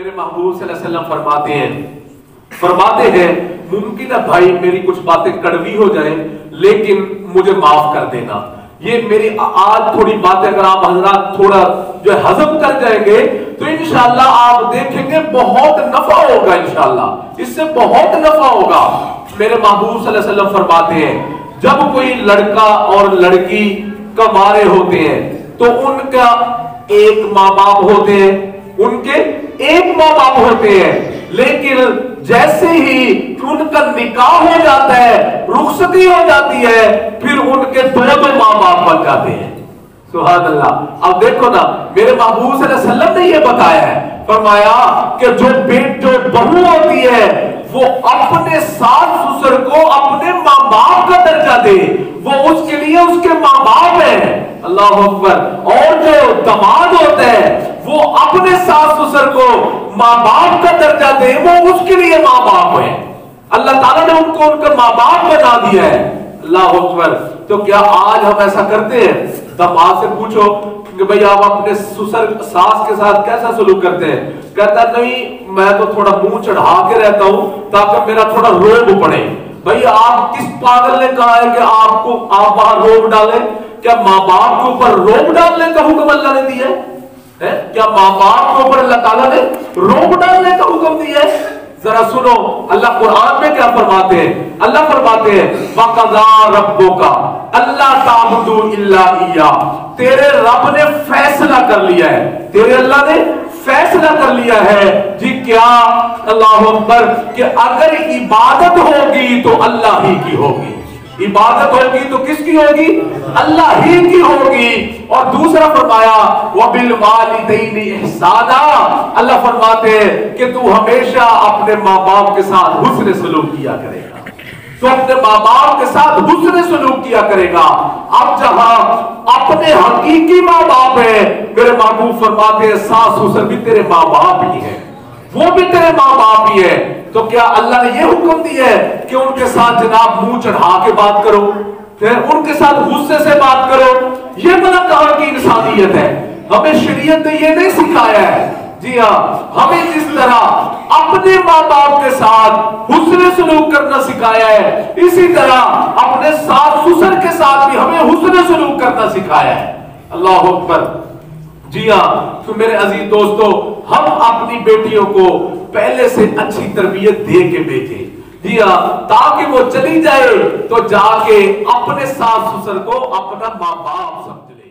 मेरे महबूब सल्लल्लाहु अलैहि वसल्लम फरमाते हैं मुमकिन है भाई मेरी कुछ बातें कड़वी हो जाए लेकिन मुझे माफ कर देना। ये मेरी आज थोड़ी बातें अगर आप हजरात थोड़ा जो हजम कर जाएंगे तो इंशाल्लाह आप देखेंगे बहुत नफा होगा, इंशाल्लाह इससे बहुत नफा होगा। मेरे महबूब सल्लल्लाहु अलैहि वसल्लम फरमाते हैं जब कोई लड़का और लड़की कमारे होते हैं तो उनका एक माँ बाप होते हैं, उनके एक माँ बाप होते हैं, लेकिन जैसे ही उनका निकाह हो जाता है, रुखसती हो जाती है, फिर उनके दो माँ बाप बन जाते हैं। सुभान अल्लाह। अब देखो ना मेरे महबूब सल्लल्लाहु अलैहि वसल्लम ने यह बताया है, फरमाया कि जो बहू होती है वो अपने सास ससुर को अपने माँ बाप का दर्जा दे, वो उसके लिए उसके माँ बाप है। अल्लाह अकबर। और जो दामाद होता है वो अपने सास ससुर को माँ बाप का दर्जा दे, वो उसके लिए माँ बाप है। अल्लाह ताला ने उनको उनका माँ बाप बना दिया है। अल्लाह अकबर। तो क्या आज हम ऐसा करते हैं? दामाद से पूछो कि भाई आप अपने ससुर सास के साथ कैसा सलूक करते हैं? कहता नहीं मैं तो थोड़ा मुंह चढ़ा के रहता हूं ताकि मेरा थोड़ा रोब पड़े। भाई आप किस पागल ने कहा है कि आप वहां रोब डालें? क्या माँ बाप के ऊपर रोब डालने का हुक्म अल्लाह ने दिया है? क्या माँ बाप के ऊपर अल्लाह ताला ने रोब डालने का हुक्म दिया है? जरा सुनो अल्लाह कुरान में क्या फरमाते हैं। अल्लाह फरमाते हैं वक़ज़ा रब्बुका अल्ला ताबुदू इल्ला इय्या। तेरे रब ने फैसला कर लिया है, तेरे अल्लाह ने फैसला कर लिया है जी क्या? अल्लाह अकबर। कि अगर इबादत होगी तो अल्लाह ही की होगी, इबादत होगी तो किसकी होगी? अल्लाह ही की होगी। और दूसरा फरमाया वबिल वालिदैनि इहसाना। अल्लाह फरमाते हैं कि तू हमेशा अपने माँ बाप के साथ हुस्न सलूक किया करेगा, तो अपने माँ बाप के साथ हुस्न सलूक किया करेगा। अब जहां अपने हकीकी माँ बाप है, मेरे महबूब फरमाते हैं सास ससुर भी तेरे माँ बाप ही है, वो भी तेरे माँ बाप ही है। तो क्या अल्लाह ने यह हुक्म दिया है कि उनके साथ जनाब मुंह चढ़ा के बात करो, फिर उनके साथ गुस्से से बात करो? यह मना कहा कि इंसानियत है। हमें शरीयत ने यह नहीं सिखाया है। जी हाँ, हमें जिस तरह अपने माँ बाप के साथ हुस्न सलूक करना सिखाया है, इसी तरह अपने सास ससुर के साथ भी हमें हुस्न सलूक करना सिखाया है। अल्लाह अकबर। जी हाँ, तो मेरे अजीज दोस्तों हम अपनी बेटियों को पहले से अच्छी तरबियत दे के भेजें। जी हाँ, ताकि वो चली जाए तो जाके अपने सास ससुर को अपना माँ बाप समझ ले।